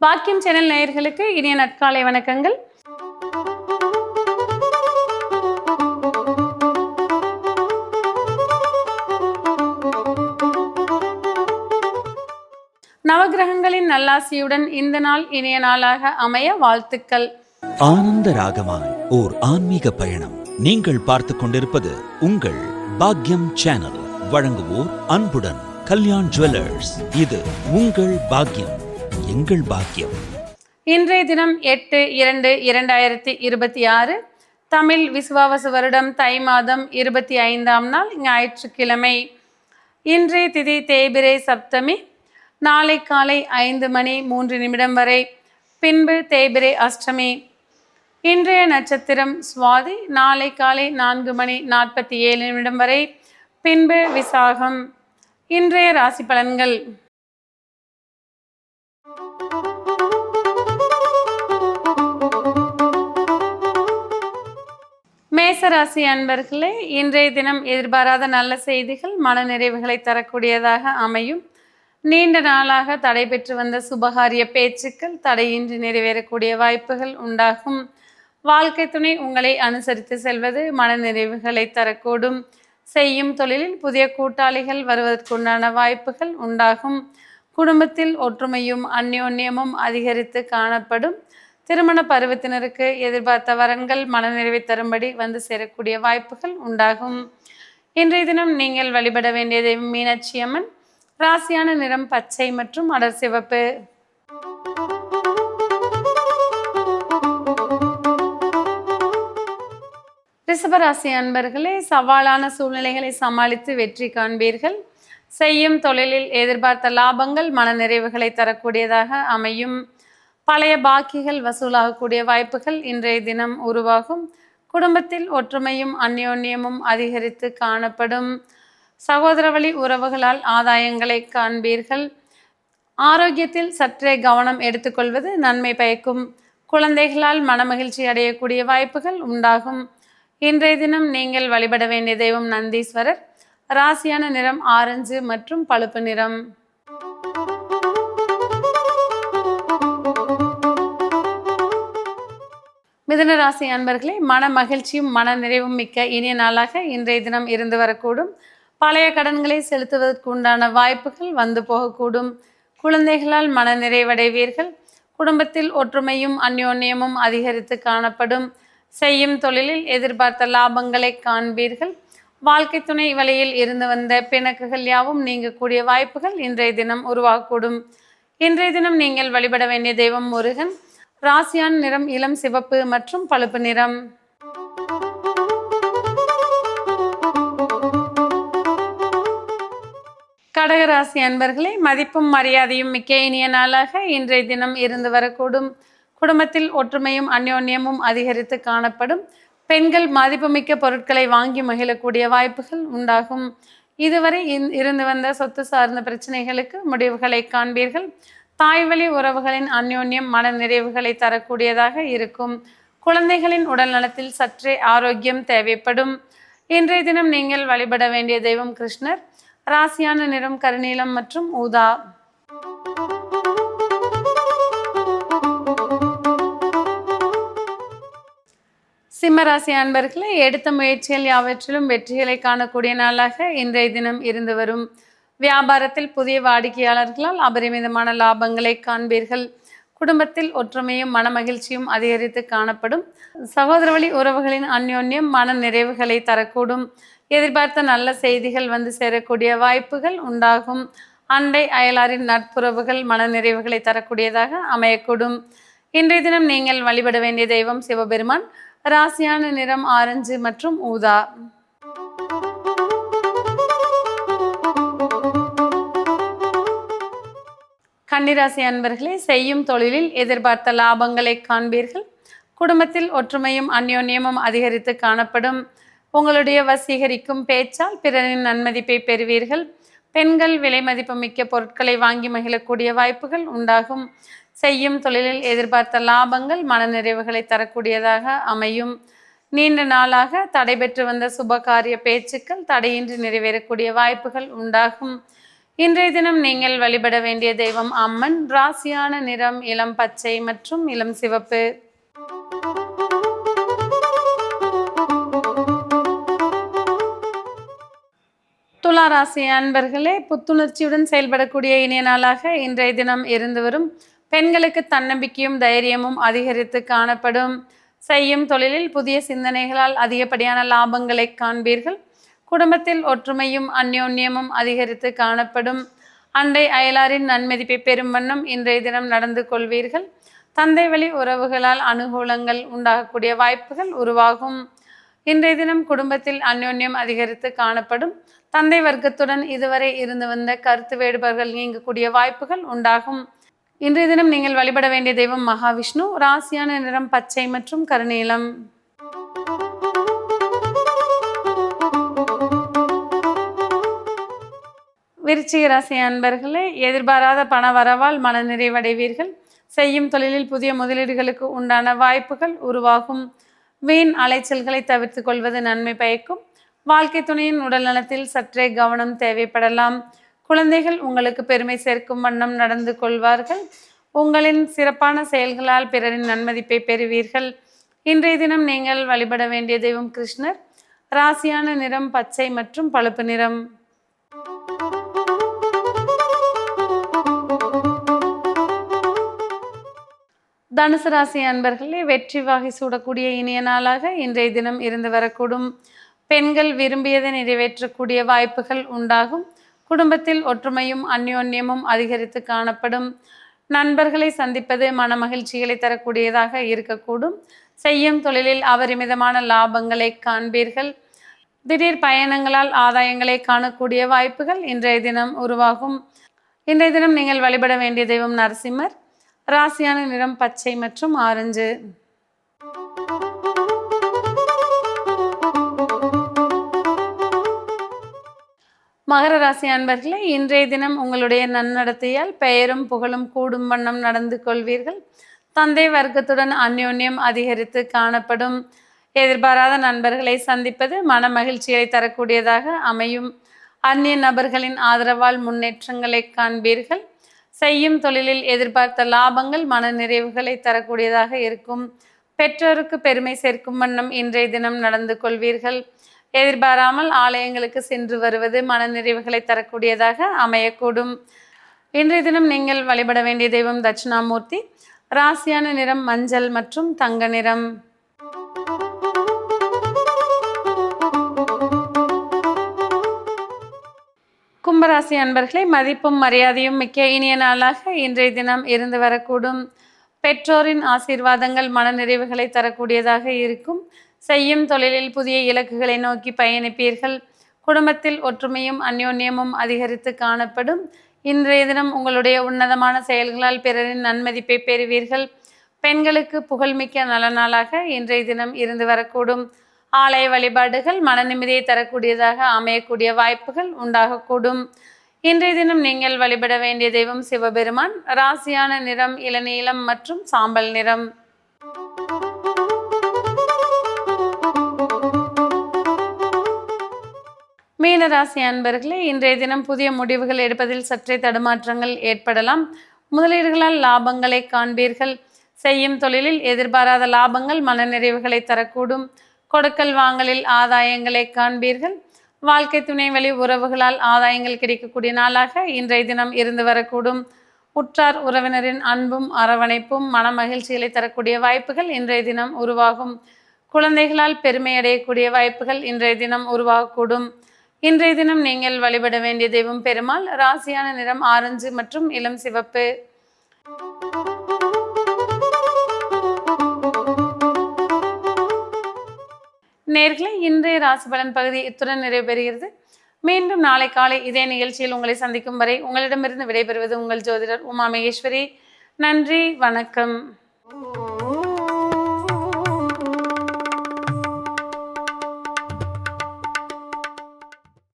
பாக்கியம் சேனல் நேயர்களுக்கு இனிய நற்காலை வணக்கங்கள். நவகிரகங்களின் நல்லாசியுடன் இந்த நாள் இனிய நாளாக அமைய வாழ்த்துக்கள். ஆனந்த ராகமாய் ஓர் ஆன்மீக பயணம். நீங்கள் பார்த்துக் கொண்டிருப்பது உங்கள் பாக்யம் சேனல். வழங்குவோர் அன்புடன் கல்யாண் ஜுவல்லர்ஸ். இது உங்கள் பாக்யம், எங்கள் பாக்கியம். இன்றைய தினம் 8/2/2026 தமிழ் விசுவாவசு வருடம் தை மாதம் 25ஆம் நாள் ஞாயிற்றுக்கிழமை. இன்றைய திதி தேய்பிரை சப்தமி. நாளை காலை 5:03 வரை, பின்பு தேய்பிரை அஷ்டமி. இன்றைய நட்சத்திரம் சுவாதி. நாளை காலை 4:47 வரை, பின்பு விசாகம். இன்றைய ராசி பலன்கள். மேசராசி அன்பர்களே, இன்றைய தினம் எதிர்பாராத நல்ல செய்திகள் மன நிறைவுகளை தரக்கூடியதாக அமையும். நீண்ட நாளாக தடைபெற்று வந்த சுபகாரிய பேச்சுக்கள் தடையின்றி நிறைவேறக்கூடிய வாய்ப்புகள் உண்டாகும். வாழ்க்கை துணை உங்களை அனுசரித்து செல்வது மன நிறைவுகளை தரக்கூடும். செய்யும் தொழிலில் புதிய கூட்டாளிகள் வருவதற்குண்டான வாய்ப்புகள் உண்டாகும். குடும்பத்தில் ஒற்றுமையும் அந்யோன்யமும் அதிகரித்து காணப்படும். திருமண பருவத்தினருக்கு எதிர்பார்த்த வரன்கள் மனநிறைவை தரும்படி வந்து சேரக்கூடிய வாய்ப்புகள் உண்டாகும். இன்றைய தினம் நீங்கள் வழிபட வேண்டிய தெய்வம் மீனாட்சி அம்மன். ராசியான நிறம் பச்சை மற்றும் அடர் சிவப்பு. ரிஷபராசி அன்பர்களே, சவாலான சூழ்நிலைகளை சமாளித்து வெற்றி காண்பீர்கள். செய்யும் தொழிலில் எதிர்பார்த்த லாபங்கள் மன நிறைவுகளை தரக்கூடியதாக அமையும். பழைய பாக்கிகள் வசூலாகக்கூடிய வாய்ப்புகள் இன்றைய தினம் உருவாகும். குடும்பத்தில் ஒற்றுமையும் அந்யோன்யமும் அதிகரித்து காணப்படும். சகோதர வழி உறவுகளால் ஆதாயங்களை காண்பீர்கள். ஆரோக்கியத்தில் சற்றே கவனம் எடுத்துக்கொள்வது நன்மை பயக்கும். குழந்தைகளால் மனமகிழ்ச்சி அடையக்கூடிய வாய்ப்புகள் உண்டாகும். இன்றைய தினம் நீங்கள் வழிபட வேண்டிய தெய்வம் நந்தீஸ்வரர். ராசியான நிறம் ஆரஞ்சு மற்றும் பழுப்பு நிறம். மிதுன ராசி அன்பர்களே, மன மகிழ்ச்சியும் மன நிறைவும் மிக்க இனிய நாளாக இன்றைய தினம் இருந்து வரக்கூடும். பழைய கடன்களை செலுத்துவதற்கு உண்டான வாய்ப்புகள் வந்து போகக்கூடும். குழந்தைகளால் மன நிறைவடைவீர்கள். குடும்பத்தில் ஒற்றுமையும் அந்யோன்யமும் அதிகரித்து காணப்படும். செய்யும் தொழிலில் எதிர்பார்த்த லாபங்களை காண்பீர்கள். வாழ்க்கை துணை வழியில் இருந்து வந்த பிணக்குகள் யாவும் நீங்கக்கூடிய வாய்ப்புகள் இன்றைய தினம் உருவாகக்கூடும். இன்றைய தினம் நீங்கள் வழிபட வேண்டிய தெய்வம் முருகன். ராசியான நிறம் இளம் சிவப்பு மற்றும் பழுப்பு நிறம். கடகராசி அன்பர்களே, மதிப்பும் மரியாதையும் மிக்க இனிய நாளாக இன்றைய தினம் இருந்து வரக்கூடும். குடும்பத்தில் ஒற்றுமையும் அந்யோன்யமும் அதிகரித்து காணப்படும். பெண்கள் மதிப்புமிக்க பொருட்களை வாங்கி மகிழக்கூடிய வாய்ப்புகள் உண்டாகும். இதுவரை இருந்து வந்த சொத்து சார்ந்த பிரச்சனைகளுக்கு முடிவுகளை காண்பீர்கள். தாய் வழி உறவுகளின் அந்யோன்யம் மன நிறைவுகளை தரக்கூடியதாக இருக்கும். குழந்தைகளின் உடல் நலத்தில் சற்றே ஆரோக்கியம் தேவைப்படும். இன்றைய தினம் நீங்கள் வழிபட வேண்டிய தெய்வம் கிருஷ்ணர். ராசியான நிறம் கருநீலம் மற்றும் ஊதா. சிம்மராசி அன்பர்களே, எடுத்த முயற்சிகள் யாவற்றிலும் வெற்றிகளை காணக்கூடிய நாளாக இன்றைய தினம் இருந்து வரும். வியாபாரத்தில் புதிய வாடிக்கையாளர்களால் அபரிமிதமான லாபங்களை காண்பீர்கள். குடும்பத்தில் ஒற்றுமையும் மன மகிழ்ச்சியும் அதிகரித்து காணப்படும். சகோதர வழி உறவுகளின் அந்யோன்யம் மன நிறைவுகளை தரக்கூடும். எதிர்பார்த்த நல்ல செய்திகள் வந்து சேரக்கூடிய வாய்ப்புகள் உண்டாகும். அண்டை அயலாரின் நட்புறவுகள் மன நிறைவுகளை தரக்கூடியதாக அமையக்கூடும். இன்றைய தினம் நீங்கள் வழிபட வேண்டிய தெய்வம் சிவபெருமான். ராசியான நிறம் ஆரஞ்சு மற்றும் ஊதா. கன்னிராசி அன்பர்களே, செய்யும் தொழிலில் எதிர்பார்த்த லாபங்களை காண்பீர்கள். குடும்பத்தில் ஒற்றுமையும் அந்யோன்யமும் அதிகரித்து காணப்படும். உங்களுடைய வசீகரிக்கும் பேச்சால் பிறரின் நன்மதிப்பை பெறுவீர்கள். பெண்கள் விலை மதிப்பு மிக்க பொருட்களை வாங்கி மகிழக்கூடிய வாய்ப்புகள் உண்டாகும். செய்யும் தொழிலில் எதிர்பார்த்த லாபங்கள் மன நிறைவுகளை தரக்கூடியதாக அமையும். நீண்ட நாளாக தடைபெற்று வந்த சுபகாரிய பேச்சுக்கள் தடையின்றி நிறைவேறக்கூடிய வாய்ப்புகள் உண்டாகும். இன்றைய தினம் நீங்கள் வழிபட வேண்டிய தெய்வம் அம்மன். ராசியான நிறம் இளம் பச்சை மற்றும் இளம் சிவப்பு. துலா ராசி அன்பர்களே, புத்துணர்ச்சியுடன் செயல்படக்கூடிய இனிய நாளாக இன்றைய தினம் இருந்து வரும். பெண்களுக்கு தன்னம்பிக்கையும் தைரியமும் அதிகரித்து காணப்படும். செய்யும் தொழிலில் புதிய சிந்தனைகளால் அதிகப்படியான லாபங்களை காண்பீர்கள். குடும்பத்தில் ஒற்றுமையும் அந்யோன்யமும் அதிகரித்து காணப்படும். அண்டை அயலாரின் நன்மதிப்பை பெறும் வண்ணம் இன்றைய தினம் நடந்து கொள்வீர்கள். தந்தை வழி உறவுகளால் அனுகூலங்கள் உண்டாகக்கூடிய வாய்ப்புகள் உருவாகும். இன்றைய தினம் குடும்பத்தில் அந்யோன்யம் அதிகரித்து காணப்படும். தந்தை வர்க்கத்துடன் இதுவரை இருந்து வந்த கருத்து வேறுபாடுகள் நீங்கக்கூடிய வாய்ப்புகள் உண்டாகும். இன்றைய தினம் நீங்கள் வழிபட வேண்டிய தெய்வம் மகாவிஷ்ணு. ராசியான நிறம் பச்சை மற்றும் கருநீலம். விருச்சிக ராசி அன்பர்களே, எதிர்பாராத பண வரவால் மன நிறைவடைவீர்கள். செய்யும் தொழிலில் புதிய முதலீடுகளுக்கு உண்டான வாய்ப்புகள் உருவாகும். வீண் அலைச்சல்களை தவிர்த்து கொள்வது நன்மை பயக்கும். வாழ்க்கை துணையின் உடல் நலத்தில் சற்றே கவனம் தேவைப்படலாம். குழந்தைகள் உங்களுக்கு பெருமை சேர்க்கும் வண்ணம் நடந்து கொள்வார்கள். உங்களின் சிறப்பான செயல்களால் பிறரின் நன்மதிப்பை பெறுவீர்கள். இன்றைய தினம் நீங்கள் வழிபட வேண்டிய தெய்வம் கிருஷ்ணர். ராசியான நிறம் பச்சை மற்றும் பழுப்பு நிறம். தனுசு ராசி அன்பர்களே, வெற்றி வாகை சூடக்கூடிய இனிய நாளாக இன்றைய தினம் இருந்து வரக்கூடும். பெண்கள் விரும்பியதை நிறைவேற்றக்கூடிய வாய்ப்புகள் உண்டாகும். குடும்பத்தில் ஒற்றுமையும் அந்யோன்யமும் அதிகரித்து காணப்படும். நண்பர்களை சந்திப்பது மன மகிழ்ச்சிகளை தரக்கூடியதாக இருக்கக்கூடும். செய்யும் தொழிலில் அபரிமிதமான லாபங்களை காண்பீர்கள். திடீர் பயணங்களால் ஆதாயங்களை காணக்கூடிய வாய்ப்புகள் இன்றைய தினம் உருவாகும். இன்றைய தினம் நீங்கள் வழிபட வேண்டிய தெய்வம் நரசிம்மர். ராசியான நிறம் பச்சை மற்றும் ஆரஞ்சு. மகர ராசி அன்பர்களே, இன்றைய தினம் உங்களுடைய நன்னடத்தையால் பெயரும் புகழும் கூடும் வண்ணம் நடந்து கொள்வீர்கள். தந்தை வர்க்கத்துடன் அந்யோன்யம் அதிகரித்து காணப்படும். எதிர்பாராத நண்பர்களை சந்திப்பது மன மகிழ்ச்சியை தரக்கூடியதாக அமையும். அந்நிய நபர்களின் ஆதரவால் முன்னேற்றங்களை காண்பீர்கள். செய்யும் தொழிலில் எதிர்பார்த்த லாபங்கள் மன நிறைவுகளை தரக்கூடியதாக இருக்கும். பெற்றோருக்கு பெருமை சேர்க்கும் வண்ணம் இன்றைய தினம் நடந்து கொள்வீர்கள். எதிர்பாராமல் ஆலயங்களுக்கு சென்று வருவது மன நிறைவுகளை தரக்கூடியதாக அமையக்கூடும். இன்றைய தினம் நீங்கள் வழிபட வேண்டிய தெய்வம் தட்சிணாமூர்த்தி. ராசியான நிறம் மஞ்சள் மற்றும் தங்க நிறம். கும்பராசி அன்பர்களே, மதிப்பும் மரியாதையும் மிக்க இனிய நாளாக இன்றைய தினம் இருந்து வரக்கூடும். பெற்றோரின் ஆசீர்வாதங்கள் மன நிறைவுகளை தரக்கூடியதாக இருக்கும். செய்யும் தொழிலில் புதிய இலக்குகளை நோக்கி பயணிப்பீர்கள். குடும்பத்தில் ஒற்றுமையும் அந்யோன்யமும் அதிகரித்து காணப்படும். இன்றைய தினம் உங்களுடைய உன்னதமான செயல்களால் பிறரின் நன்மதிப்பை பெறுவீர்கள். பெண்களுக்கு புகழ்மிக்க நல்ல நாளாக இன்றைய தினம் இருந்து வரக்கூடும். ஆலய வழிபாடுகள் மன நிம்மதியை தரக்கூடியதாக அமையக்கூடிய வாய்ப்புகள் உண்டாகக்கூடும். இன்றைய தினம் நீங்கள் வழிபட வேண்டிய தெய்வம் சிவபெருமான். ராசியான நிறம் இளநீலம் மற்றும் சாம்பல் நிறம். மீன ராசி அன்பர்களே, இன்றைய தினம் புதிய முடிவுகள் எடுப்பதில் சற்றே தடுமாற்றங்கள் ஏற்படலாம். முதலீடுகளால் லாபங்களை காண்பீர்கள். செய்யும் தொழிலில் எதிர்பாராத லாபங்கள் மனநிறைவுகளை தரக்கூடும். கொடுக்கல் வாங்கலில் ஆதாயங்களை காண்பீர்கள். வாழ்க்கை துணை வழி உறவுகளால் ஆதாயங்கள் கிடைக்கக்கூடிய நாளாக இன்றைய தினம் இருந்து வரக்கூடும். உற்றார் உறவினரின் அன்பும் அரவணைப்பும் மன மகிழ்ச்சிகளை தரக்கூடிய வாய்ப்புகள் இன்றைய தினம் உருவாகும். குழந்தைகளால் பெருமை அடையக்கூடிய வாய்ப்புகள் இன்றைய தினம் உருவாகக்கூடும். இன்றைய தினம் நீங்கள் வழிபட வேண்டிய தெய்வம் பெருமாள். ராசியான நிறம் ஆரஞ்சு மற்றும் இளம் சிவப்பு. நேயர்களே, இன்றைய ராசி பலன் பகுதி இத்துடன் நிறைவேறுகிறது. மீண்டும் நாளை காலை இதே நிகழ்ச்சியில் உங்களை சந்திக்கும் வரை உங்களிடமிருந்து விடைபெறுவது உங்கள் ஜோதிடர் உமா மகேஸ்வரி. நன்றி, வணக்கம்.